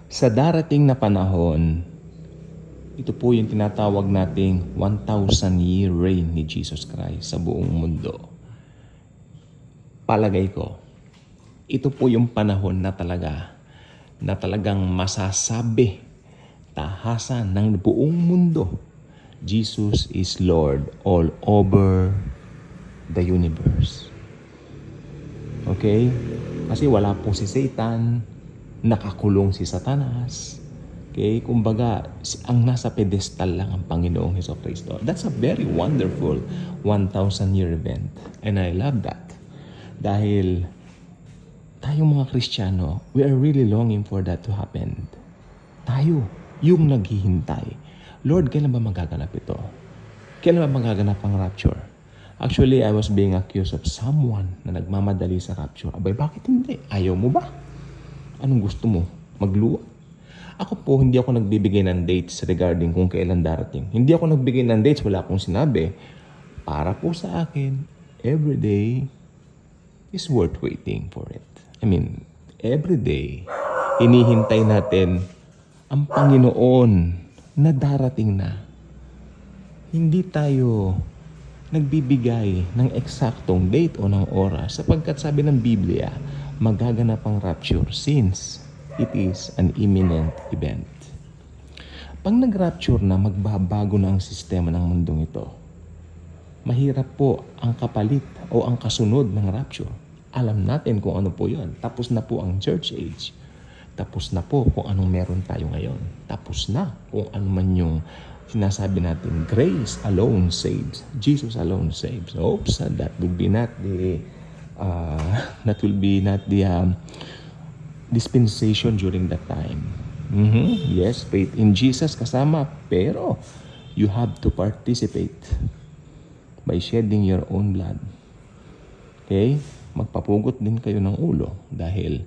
Sa darating na panahon, ito po yung tinatawag nating 1,000-year reign ni Jesus Christ sa buong mundo. Palagay ko, ito po yung panahon na talagang masasabi tahasan ng buong mundo, Jesus is Lord all over the universe. Okay? Kasi wala po si Satan, nakakulong si Satanas. Okay? Kumbaga, ang nasa pedestal lang ang Panginoong Hesukristo. That's a very wonderful 1,000-year event. And I love that. Dahil tayong mga Kristiyano, we are really longing for that to happen. Tayo, yung naghihintay. Lord, kailan ba magaganap ito? Kailan ba magaganap ang rapture? Actually, I was being accused of someone na nagmamadali sa rapture. Abay, bakit hindi? Ayaw mo ba? Anong gusto mo? Magluwa? Ako po, hindi ako nagbibigay ng dates regarding kung kailan darating. Hindi ako nagbigay ng dates, wala akong sinabi. Para po sa akin, every day is worth waiting for it. I mean, every day, hinihintay natin ang Panginoon na darating na. Hindi tayo nagbibigay ng eksaktong date o ng oras sapagkat sabi ng Biblia, magaganap ang rapture since it is an imminent event. Pag nag-rapture na, magbabago na ang sistema ng mundong ito. Mahirap po ang kapalit o ang kasunod ng rapture. Alam natin kung ano po yun. Tapos na po ang church age. Tapos na po kung anong meron tayo ngayon. Tapos na kung ano man yung sinasabi natin, grace alone saves. Jesus alone saves. Oops, that will be not the dispensation during that time. Yes, faith in Jesus kasama, pero you have to participate by shedding your own blood. Okay? Magpapugot din kayo ng ulo dahil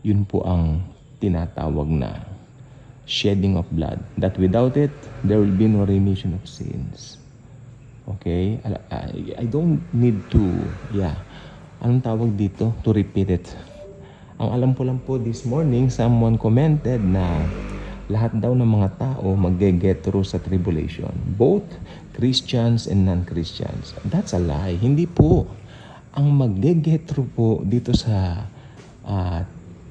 yun po ang tinatawag na shedding of blood. That without it, there will be no remission of sins. Okay? I don't need to, anong tawag dito? To repeat it. Ang alam ko lang po this morning, someone commented na lahat daw ng mga tao mag-get through sa tribulation. Both Christians and non-Christians. That's a lie. Hindi po. Ang mag-get through po dito sa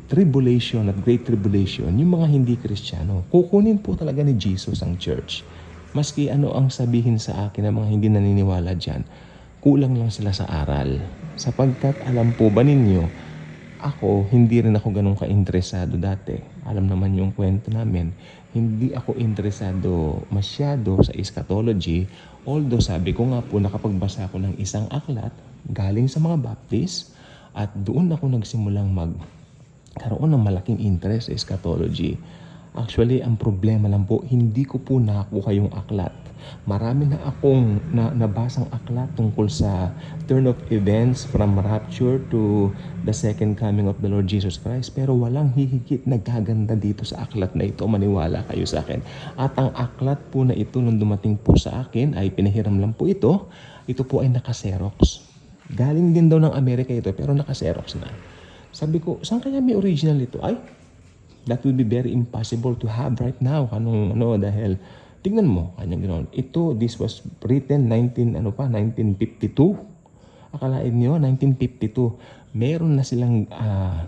tribulation at great tribulation, yung mga hindi Kristiyano, kukunin po talaga ni Jesus ang church. Maski ano ang sabihin sa akin ng mga hindi naniniwala dyan, kulang lang sila sa aral. Sapagkat alam po ba ninyo, ako, hindi rin ako ganun ka-interesado dati. Alam naman yung kwento namin, hindi ako interesado masyado sa eschatology, although sabi ko nga po, nakapagbasa ako ng isang aklat galing sa mga Baptist at doon ako nagsimulang karoon ng malaking interest sa eschatology. Actually, ang problema lang po, hindi ko po nakuha yung aklat. Marami na akong nabasang aklat tungkol sa turn of events from rapture to the second coming of the Lord Jesus Christ. Pero walang hihigit na gaganda dito sa aklat na ito. Maniwala kayo sa akin. At ang aklat po na ito nung dumating po sa akin ay pinahiram lang po ito. Ito po ay naka-Xerox. Galing din daw ng Amerika ito pero naka-Xerox na. Sabi ko, saan kaya may original ito? Ay, that would be very impossible to have right now. Dahil, tignan mo, kanyang ganoon. This was written 1952. Akalain nyo, 1952. Meron na silang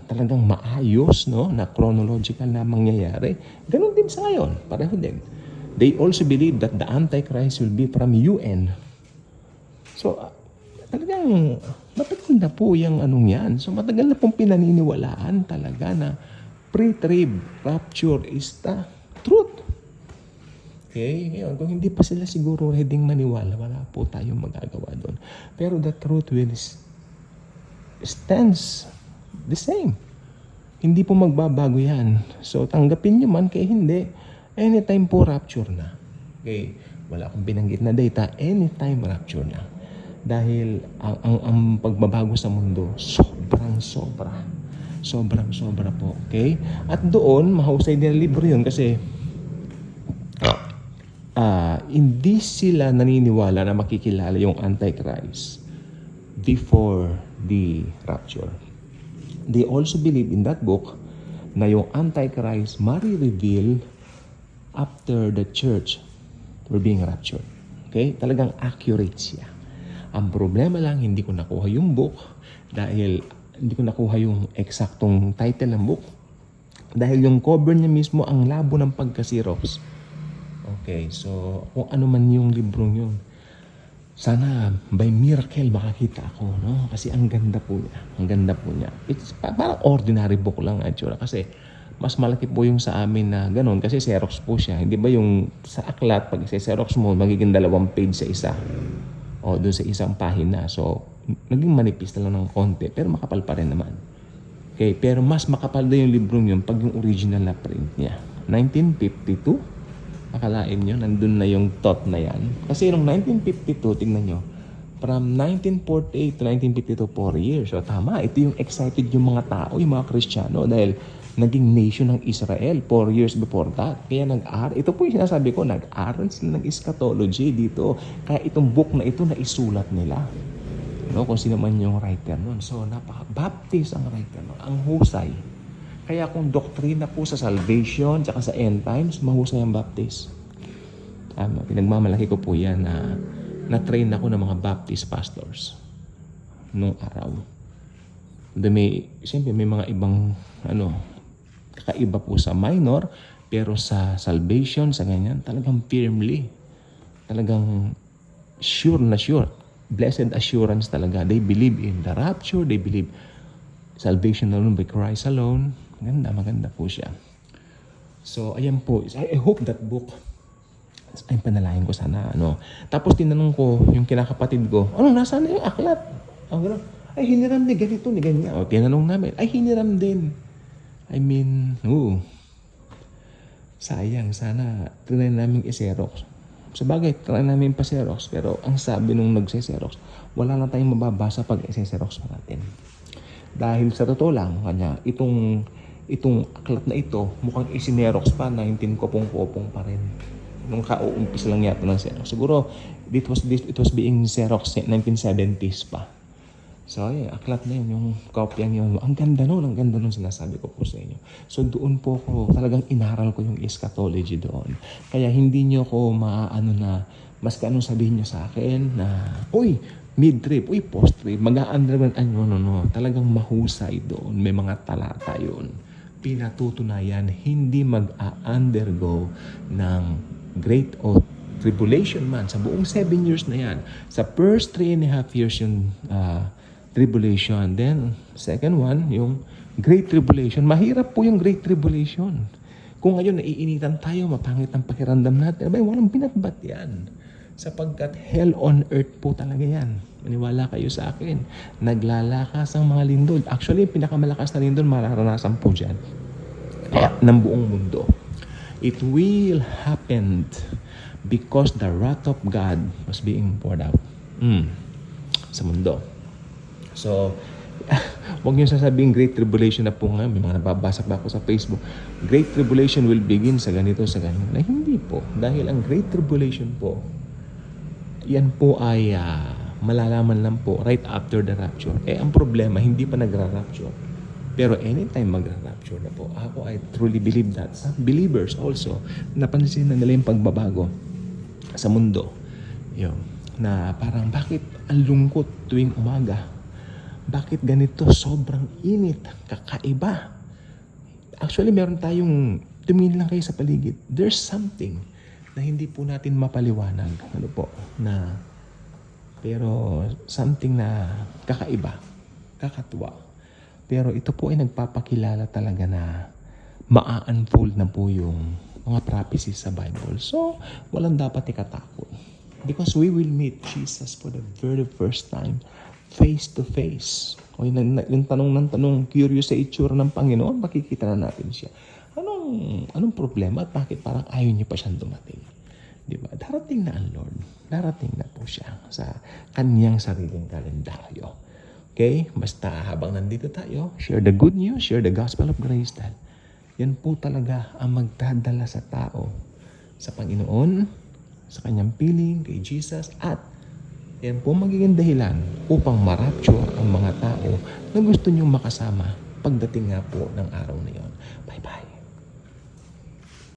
talagang maayos, na chronological na mangyayari. Ganon din sa ngayon, pareho din. They also believe that the Antichrist will be from UN. So, talagang matagal na po yung yan. So matagal na pong pinaniniwalaan talaga na pre-trib rapture is the truth. Okay? Ngayon, kung hindi pa sila siguro ready maniwala, wala po tayong magagawa doon. Pero the truth will stands the same. Hindi po magbabago yan. So tanggapin nyo man kaya hindi. Anytime po rapture na. Okay? Wala akong binanggit na data. Anytime rapture na. Dahil ang pagbabago sa mundo, sobra po, okay? At doon, mahusay din ang libro yun kasi hindi sila naniniwala na makikilala yung Antichrist before the rapture. They also believe in that book na yung Antichrist marireveal after the church were being raptured. Okay? Talagang accurate siya. Ang problema lang, hindi ko nakuha yung book dahil hindi ko nakuha yung eksaktong title ng book dahil yung cover niya mismo ang labo ng pagka-Xerox. Okay, so kung ano man yung librong yun, sana by miracle makakita ako, no? Kasi ang ganda po niya. Ang ganda po niya. It's parang ordinary book lang, actually. Kasi mas malaki po yung sa amin na ganun. Kasi Xerox po siya. Hindi ba yung sa aklat, pag Xerox mo, magiging 2 page sa isa. O doon sa isang pahina. So, naging manipis na lang ng konti. Pero makapal pa rin naman. Okay, pero mas makapal na yung librong yun pag yung original na print niya. 1952? Akalain nyo, nandun na yung thought na yan. Kasi noong 1952, tingnan nyo, from 1948 to 1952, 4 years. So tama, ito yung excited yung mga tao, yung mga Kristiyano, dahil naging nation ng Israel 4 years before that. Kaya ito po yung sinasabi ko, nag-aral sila ng eschatology dito. Kaya itong book na ito na isulat nila. No, kung sino man yung writer nun. So napaka-baptist ang writer nun. Ang husay. Kaya kung doktrina po sa salvation tsaka sa end times, mahusay ang Baptist. Pinagmamalaki ko po yan na na-train ako ng mga Baptist pastors nung araw. Siyempre may mga ibang kakaiba po sa minor, pero sa salvation, sa ganyan, talagang firmly, talagang sure na sure. Blessed assurance talaga. They believe in the rapture, they believe salvation alone by Christ alone. Maganda po siya. So, ayan po. I hope that book, ay panalahin ko sana, Tapos tinanong ko yung kinakapatid ko, nasaan na yung aklat? Gano'n. Ay, hiniram ni ganito, ni ganyan. Tinanong namin, ay, hiniram din. I mean, sayang, sana trinay namin i-Xerox. Sabagay, trinay namin pa-Xerox, pero ang sabi nung nagse-Xerox, wala na tayong mababasa pag i-Xerox pa natin. Dahil sa totoo lang, itong aklat na ito, mukhang isinerox pa, 19 kopong-kopong pa rin. Nung kauumpis lang yata ng Xerox. Siguro, it was being Xerox 1970s pa. So, aklat na yun, yung kopyang yun. Ang ganda nun sinasabi ko po sa inyo. So, doon po ko, talagang inaral ko yung eschatology doon. Kaya hindi nyo ko mas anong sabihin nyo sa akin na, mid-trip, post-trip, mag-a-underground, talagang mahusay doon. May mga talata yun. Pinatutunayan, hindi mag-a-undergo ng great tribulation man. Sa buong 7 years na yan. Sa first 3.5 years yung tribulation. Then, second one, yung great tribulation. Mahirap po yung great tribulation. Kung ngayon naiinitan tayo, mapangit ang pakiramdam natin, walang binatbat yan. Sapagkat hell on earth po talaga yan. Maniwala kayo sa akin. Naglalakas ang mga lindol. Actually, yung pinakamalakas na lindol, mararanasan po dyan. Ng buong mundo. It will happen because the wrath of God was being poured out sa mundo. So, huwag niyo sasabihin Great Tribulation na po nga. May mga nababasa pa ako sa Facebook. Great Tribulation will begin sa ganito, sa ganito. Na hindi po. Dahil ang Great Tribulation po, yan po ay malalaman lang po right after the rapture. Ang problema, hindi pa nagra-rapture. Pero anytime magra-rapture na po, ako I truly believe that some believers also, napansin na nila yung pagbabago sa mundo. Na parang bakit ang lungkot tuwing umaga? Bakit ganito? Sobrang init. Kakaiba. Actually, meron tayong, tumingin lang kayo sa paligid. There's something na hindi po natin mapaliwanag. Pero something na kakaiba. Kakatuwa. Pero ito po ay nagpapakilala talaga na ma-unfold na po yung mga prophecies sa Bible. So, walang dapat ikatakot. Because we will meet Jesus for the very first time, face to face. Yung tanong ng tanong, curious sa itsura ng Panginoon, makikita na natin siya. Anong problema at bakit parang ayaw niya pa siyang dumating? Diba? Darating na ang Lord. Darating na po siya sa kanyang sariling kalendaryo. Okay? Basta habang nandito tayo, share the good news, share the gospel of grace. Dahil yan po talaga ang magdadala sa tao sa Panginoon, sa kanyang piling, kay Jesus, at yan po magiging dahilan upang ma-rapture ang mga tao na gusto niyong makasama pagdating nga po ng araw na yun.